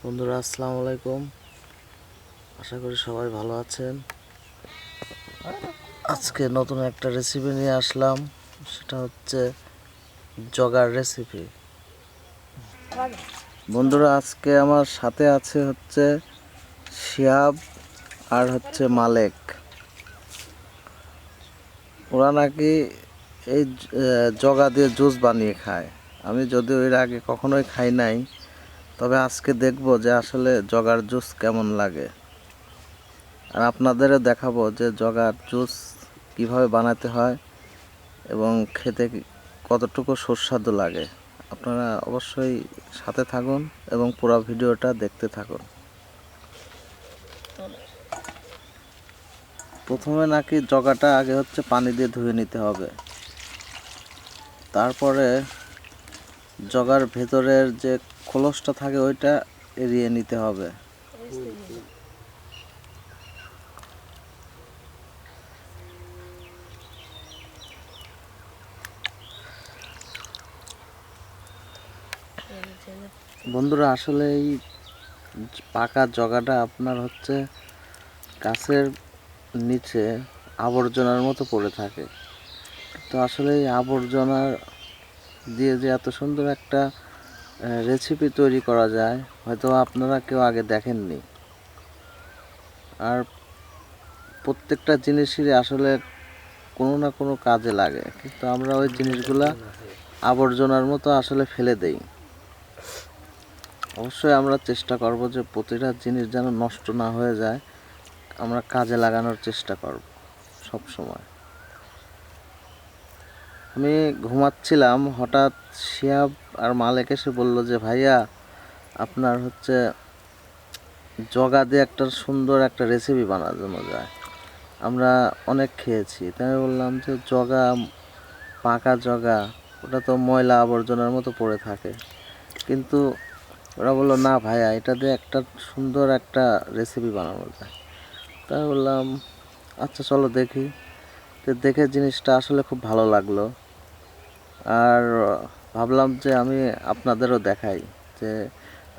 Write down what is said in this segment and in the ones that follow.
বন্ধুরা আসসালামু আলাইকুম। আশা করি সবাই ভালো আছেন। আজকে নতুন একটা রেসিপি নিয়ে আসলাম, সেটা হচ্ছে জগার রেসিপি। বন্ধুরা আজকে আমার সাথে আছে হচ্ছে শিহাব আর হচ্ছে মালেক। ওরা নাকি এই জগা দিয়ে জুস বানিয়ে খায়। আমি যদিও এর আগে কখনোই খাই নাই, তবে আজকে দেখব যে আসলে জগার জুস কেমন লাগে, আর আপনাদেরও দেখাবো যে জগার জুস কিভাবে বানাতে হয় এবং খেতে কতটুকু সুস্বাদু লাগে। আপনারা অবশ্যই সাথে থাকুন এবং পুরো ভিডিওটা দেখতে থাকুন। প্রথমে নাকি জগাটা আগে হচ্ছে পানি দিয়ে ধুয়ে নিতে হবে, তারপরে জগার ভেতরের যে খোলসটা থাকে ওইটা এড়িয়ে নিতে হবে। বন্ধুরা আসলে এই পাকা জগাটা আপনার হচ্ছে গাছের নিচে আবর্জনার মতো পড়ে থাকে। তো আসলে এই আবর্জনার দিয়ে যে এত সুন্দর একটা রেসিপি তৈরি করা যায়, হয়তো আপনারা কেউ আগে দেখেননি। আর প্রত্যেকটা জিনিসই আসলে কোনো না কোনো কাজে লাগে, কিন্তু আমরা ওই জিনিসগুলা আবর্জনার মতো আসলে ফেলে দেই। অবশ্যই আমরা চেষ্টা করব যে প্রতিটা জিনিস যেন নষ্ট না হয়ে যায়, আমরা কাজে লাগানোর চেষ্টা করব সব সময়। আমি ঘুমাচ্ছিলাম, হঠাৎ শিহাব আর মালেক এসে বলল যে ভাইয়া আপনার হচ্ছে জগা দিয়ে একটা সুন্দর একটা রেসিপি বানানো যায়। আমরা অনেক খেয়েছি, তাই আমি বললাম যে জগা, পাকা জগা, ওটা তো ময়লা আবর্জনার মতো পড়ে থাকে। কিন্তু ওরা বললো না ভাইয়া, এটা দিয়ে একটা সুন্দর একটা রেসিপি বানানো যায়। তাই বললাম আচ্ছা চলো দেখি। তো দেখে জিনিসটা আসলে খুব ভালো লাগলো, আর ভাবলাম যে আমি আপনাদেরও দেখাই যে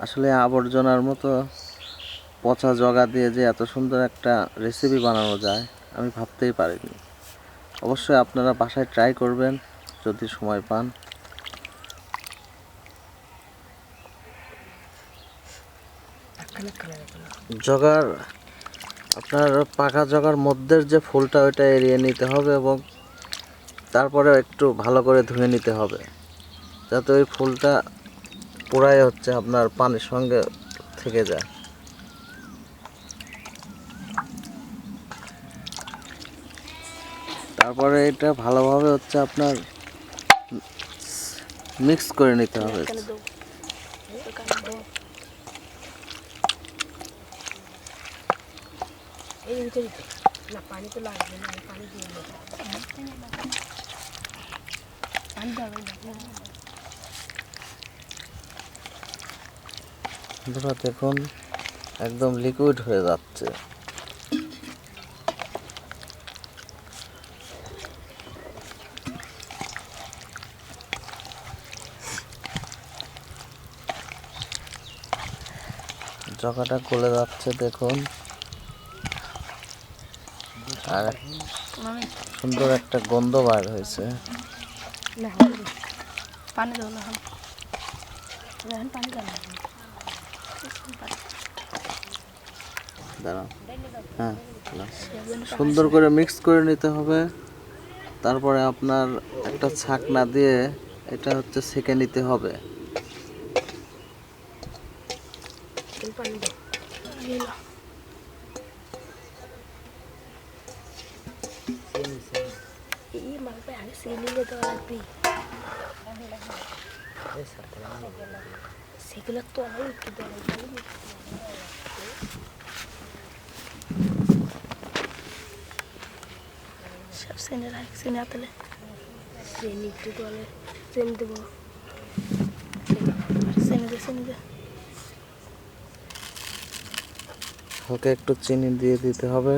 আসলে আবর্জনার মতো পচা জগা দিয়ে যে এত সুন্দর একটা রেসিপি বানানো যায় আমি ভাবতেই পারিনি। অবশ্যই আপনারা বাসায় ট্রাই করবেন যদি সময় পান। জগার আপনার পাকা জগার মধ্যের যে ফুলটা ওইটা এড়িয়ে নিতে হবে এবং তারপরে একটু ভালো করে ধুয়ে নিতে হবে, যাতে ওই ফুলটা পুরাই হচ্ছে আপনার পানির সঙ্গে থেকে যায়। তারপরে এটা ভালোভাবে হচ্ছে আপনার মিক্স করে নিতে হবে। দেখুন একদম লিকুইড হয়ে যাচ্ছে। জগাটা গলে যাচ্ছে দেখুন, আর সুন্দর একটা গন্ধ বার হয়েছে। হ্যাঁ, সুন্দর করে মিক্স করে নিতে হবে। তারপরে আপনার একটা ছাকনা দিয়ে এটা হচ্ছে সেঁকে নিতে হবে। হালকা একটু চিনি দিয়ে দিতে হবে।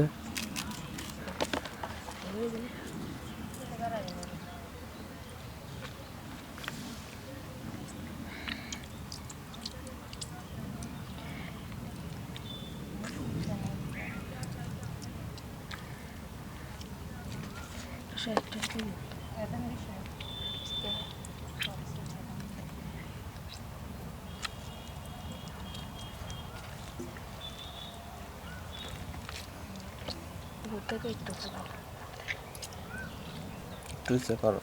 তুইছে করো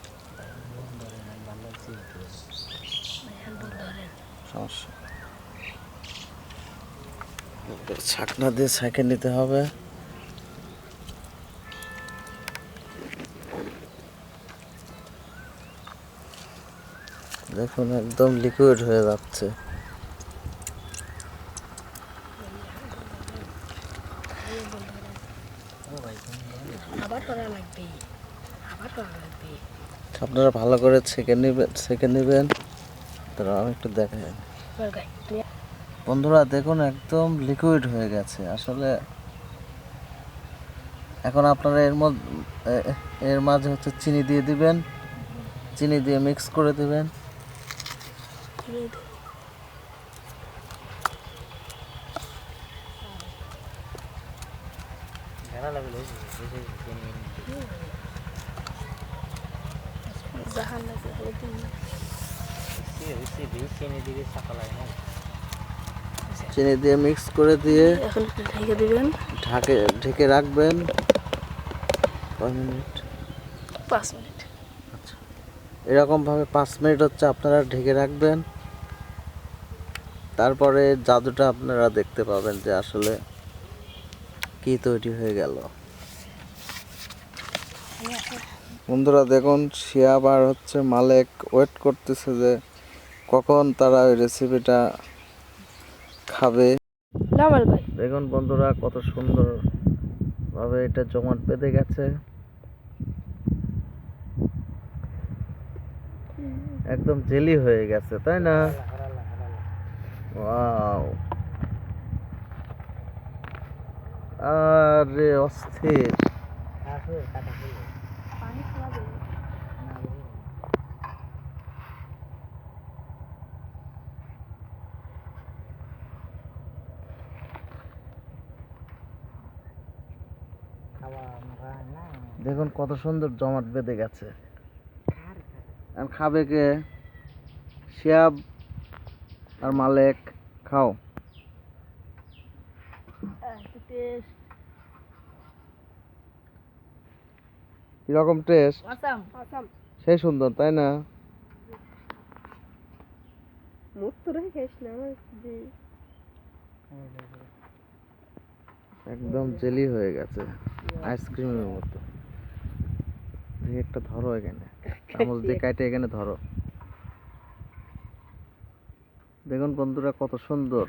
সমস্যা ছাকনা দিয়ে ছাঁকে নিতে হবে। দেখুন একদম লিকুইড হয়ে যাচ্ছে। আপনারা ভালো করে ছেঁকে নেবেন। তারা আমি একটু দেখাই। বন্ধুরা দেখুন একদম লিকুইড হয়ে গেছে। আসলে এখন আপনারা এর মাঝে হচ্ছে চিনি দিয়ে দিবেন, চিনি দিয়ে মিক্স করে দিবেন। চিনি দিয়ে মিক্স করে দিয়ে এখন ঢেকে দিবেন, ঢেকে রাখবেন কয় মিনিট? 5 মিনিট। আচ্ছা, এরকমভাবে 5 মিনিট হচ্ছে আপনারা ঢেকে রাখবেন। তারপরে জাদুটা আপনারা দেখতে পাবেন যে আসলে কি তৈরি হয়ে গেল। বন্ধুরা দেখুন শিয়াব আর হচ্ছে মালেক ওয়েট করতেছে যে কখন তারা ওই রেসিপিটা খাবে। দেখুন বন্ধুরা কত সুন্দর ভাবে এটা জমাট বেঁধে গেছে, একদম জেলি হয়ে গেছে, তাই না? ওয়াও, আরে অস্থির। দেখুন কত সুন্দর জমাট বেঁধে গেছে। আর খাবে কে? শিয়াব আর মালেক, খাও। কিরকম টেস্ট? সেই সুন্দর, তাই না? একদম জেলি হয়ে গেছে, আইসক্রিমের মতো। দেখি একটা ধরো, এখানে চামচ দিয়ে কাটে এখানে ধরো। দেখুন বন্ধুরা কত সুন্দর।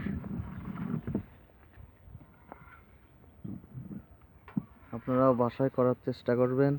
আপনারাও বাসায় করার চেষ্টা করবেন।